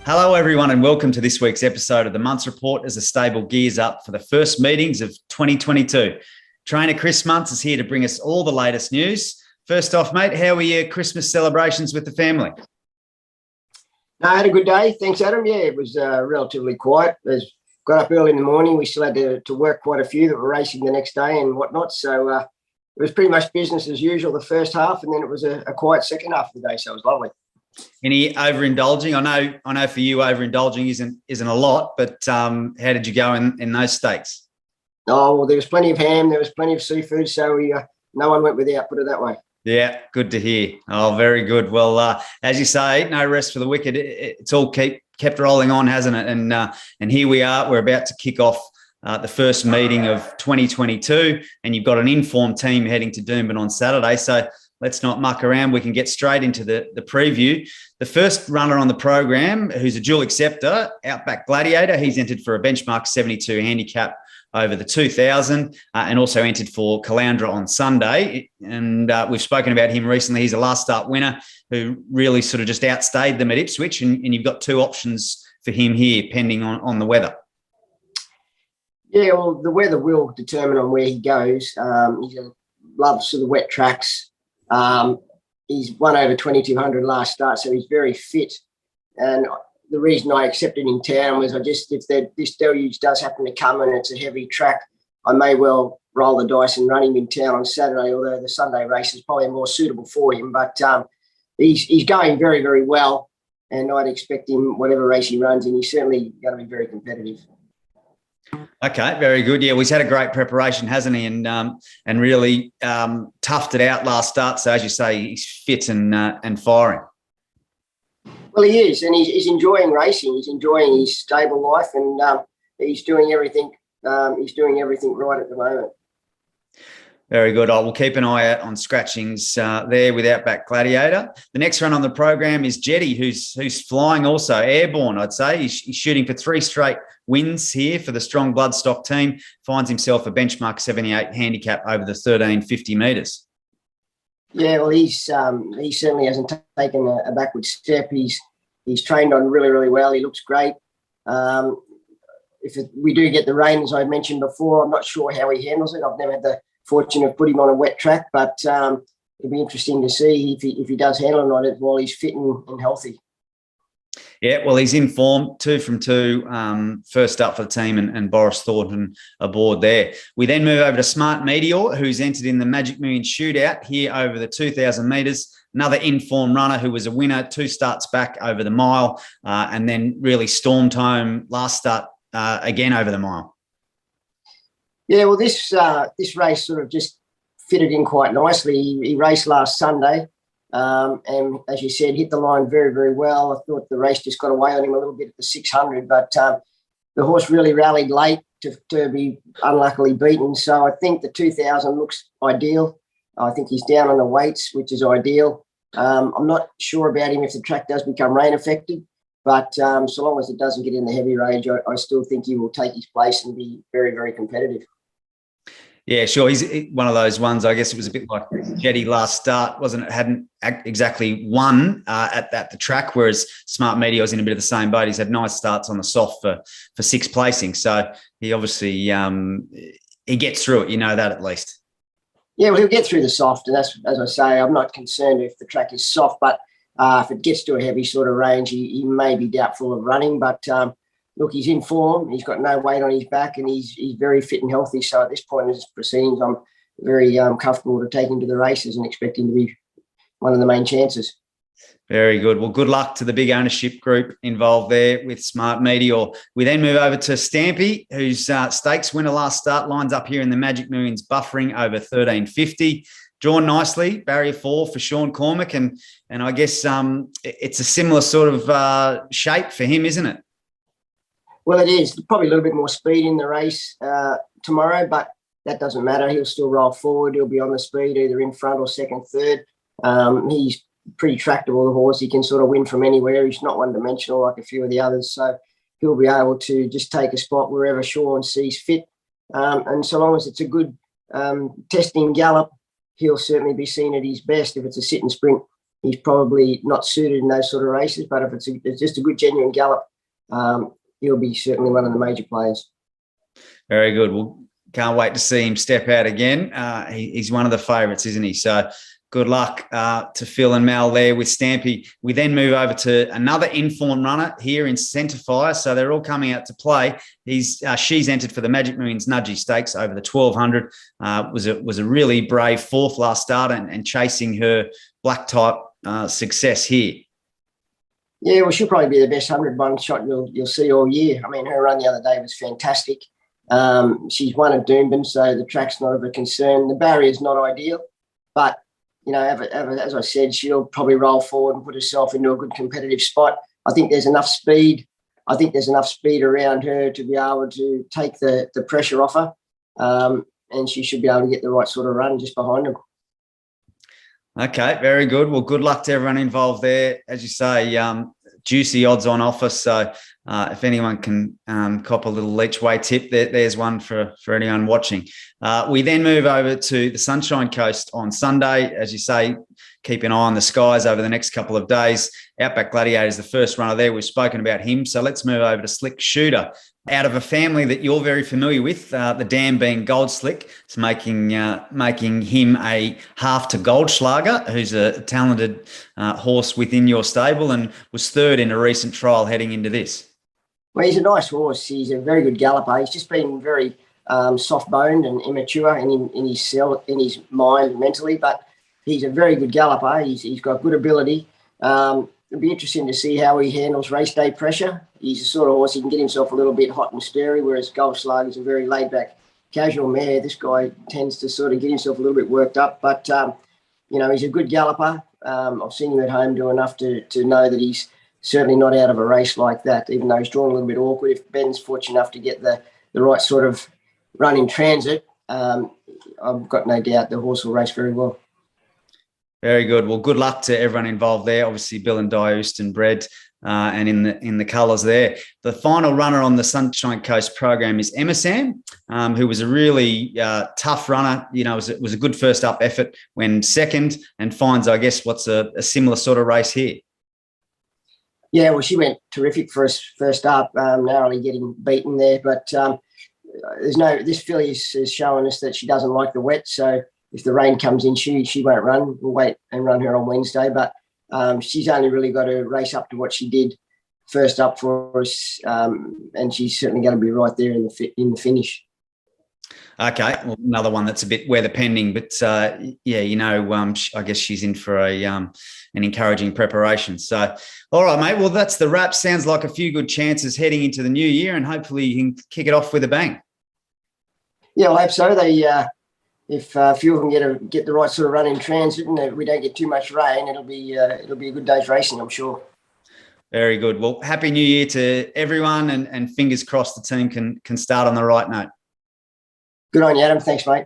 Hello, everyone, and welcome to this week's episode of the Munce Report as the stable gears up for the first meetings of 2022. Trainer Chris Munce is here to bring us all the latest news. First off, mate, how were your Christmas celebrations with the family? No, I had a good day. Thanks, Adam. Yeah, it was relatively quiet. Got up early in the morning. We still had to work quite a few that were racing the next day and whatnot. So it was pretty much business as usual the first half, and then it was a quiet second half of the day. So it was lovely. Any overindulging? I know for you, overindulging isn't a lot, but how did you go in those stakes? Oh, well, there was plenty of ham. There was plenty of seafood. So no one went without, put it that way. Yeah, good to hear. Oh, very good. Well, as you say, no rest for the wicked. It's all kept rolling on, hasn't it? And here we are. We're about to kick off the first meeting of 2022, and you've got an informed team heading to Doomben on Saturday. So let's not muck around. We can get straight into the preview. The first runner on the program, who's a dual acceptor, Outback Gladiator. He's entered for a benchmark 72 handicap over the 2000 and also entered for Caloundra on Sunday. And we've spoken about him recently. He's a last start winner who really sort of just outstayed them at Ipswich. And you've got two options for him here, pending on the weather. Yeah, well, the weather will determine on where he goes. He loves the wet tracks. He's won over 2,200 last start, so he's very fit. And the reason I accepted in town was if this deluge does happen to come and it's a heavy track, I may well roll the dice and run him in town on Saturday, although the Sunday race is probably more suitable for him. But he's going very, very well, and I'd expect him, whatever race he runs in, he's certainly going to be very competitive. Okay, very good. Yeah, well, he's had a great preparation, hasn't he? And really toughed it out last start. So as you say, he's fit and firing. Well, he is, and he's enjoying racing. He's enjoying his stable life, and he's doing everything. He's doing everything right at the moment. Very good. I will keep an eye out on scratchings there with Outback Gladiator. The next run on the program is Jetty, who's flying also, airborne, I'd say. He's shooting for 3 straight wins here for the strong bloodstock team. Finds himself a benchmark 78 handicap over the 1,350 metres. Yeah, well, he certainly hasn't taken a backward step. He's trained on really, really well. He looks great. We do get the rain, as I mentioned before, I'm not sure how he handles it. I've never had the fortune of putting him on a wet track, but it'll be interesting to see if he does handle it on it while he's fit and healthy. Yeah, well, he's in form, 2 from 2, first up for the team, and Boris Thornton aboard there. We then move over to Smart Meteor, who's entered in the Magic Million Shootout here over the 2,000 metres. Another in-form runner who was a winner 2 starts back over the mile and then really stormed home last start again over the mile. Yeah, well, this race sort of just fitted in quite nicely. He raced last Sunday. And as you said, hit the line very, very well. I thought the race just got away on him a little bit at the 600, but the horse really rallied late to be unluckily beaten. So I think the 2,000 looks ideal. I think he's down on the weights, which is ideal. I'm not sure about him if the track does become rain affected, but so long as it doesn't get in the heavy range, I still think he will take his place and be very, very competitive. Yeah, sure. He's one of those ones. I guess it was a bit like Jetty last start, wasn't it? Hadn't exactly won at the track, whereas Smart Meteor was in a bit of the same boat. He's had nice starts on the soft for 6th placing. So he obviously he gets through it. You know that at least. Yeah, well, he'll get through the soft, and that's, as I say, I'm not concerned if the track is soft, but if it gets to a heavy sort of range, he may be doubtful of running, but. Look, he's in form. He's got no weight on his back, and he's very fit and healthy. So at this point in his proceedings, I'm very comfortable to take him to the races and expect him to be one of the main chances. Very good. Well, good luck to the big ownership group involved there with Smart Meteor. We then move over to Stampy, whose stakes winner last start lines up here in the Magic Millions buffering over 1,350. Drawn nicely, barrier 4 for Sean Cormack, and I guess it's a similar sort of shape for him, isn't it? Well, it is. Probably a little bit more speed in the race tomorrow, but that doesn't matter. He'll still roll forward. He'll be on the speed, either in front or second, third. He's pretty tractable, the horse. He can sort of win from anywhere. He's not one-dimensional like a few of the others. So he'll be able to just take a spot wherever Sean sees fit. And so long as it's a good testing gallop, he'll certainly be seen at his best. If it's a sit and sprint, he's probably not suited in those sort of races. But if it's just a good, genuine gallop, he'll be certainly one of the major players. Very good. Well, can't wait to see him step out again. He's one of the favourites, isn't he? So good luck to Phil and Mal there with Stampy. We then move over to another informed runner here in Centre Fire. So they're all coming out to play. She's entered for the Magic Millions Nudgy Stakes over the 1200. Was a really brave fourth last start and chasing her black type success here. Yeah, well, she'll probably be the best 100 shot you'll see all year. I mean, her run the other day was fantastic. She's won at Doomben, so the track's not of a concern. The barrier's not ideal, but as I said, she'll probably roll forward and put herself into a good competitive spot. I think there's enough speed. I think there's enough speed around her to be able to take the pressure off her, and she should be able to get the right sort of run just behind her. Okay, very good. Well, good luck to everyone involved there. As you say, juicy odds on offer. So if anyone can cop a little Leach Way tip, there's one for anyone watching. We then move over to the Sunshine Coast on Sunday. As you say, keep an eye on the skies over the next couple of days. Outback Gladiator is the first runner there. We've spoken about him. So let's move over to Slick Shooter. Out of a family that you're very familiar with, the dam being Gold Slick, it's making him a half to Goldschlager, who's a talented horse within your stable and was third in a recent trial heading into this. Well, he's a nice horse. He's a very good galloper. He's just been very soft-boned and immature in his mind mentally, but he's a very good galloper. He's got good ability. It'll be interesting to see how he handles race day pressure. He's the sort of horse he can get himself a little bit hot and stirry, whereas Goldschlager is a very laid-back, casual mare. This guy tends to sort of get himself a little bit worked up, but he's a good galloper. I've seen him at home do enough to know that he's certainly not out of a race like that, even though he's drawn a little bit awkward. If Ben's fortunate enough to get the right sort of run in transit, I've got no doubt the horse will race very well. Very good. Well, good luck to everyone involved there. Obviously, Bill and Di Houston bred and in the colours there. The final runner on the Sunshine Coast program is Emerson, who was a really tough runner. It was a good first up effort when second and finds, I guess, what's a similar sort of race here. Yeah, well, she went terrific for us first up, narrowly getting beaten there. But this filly is showing us that she doesn't like the wet. So if the rain comes in, she won't run. We'll wait and run her on Wednesday. But she's only really got to race up to what she did first up for us, and she's certainly going to be right there in the finish. Okay, well, another one that's a bit weather pending, but I guess she's in for an encouraging preparation. So, all right, mate. Well, that's the wrap. Sounds like a few good chances heading into the new year, and hopefully you can kick it off with a bang. Yeah, I hope so. If a few of them get the right sort of run in transit, and we don't get too much rain, it'll be a good day's racing, I'm sure. Very good. Well, happy New Year to everyone, and fingers crossed the team can start on the right note. Good on you, Adam. Thanks, mate.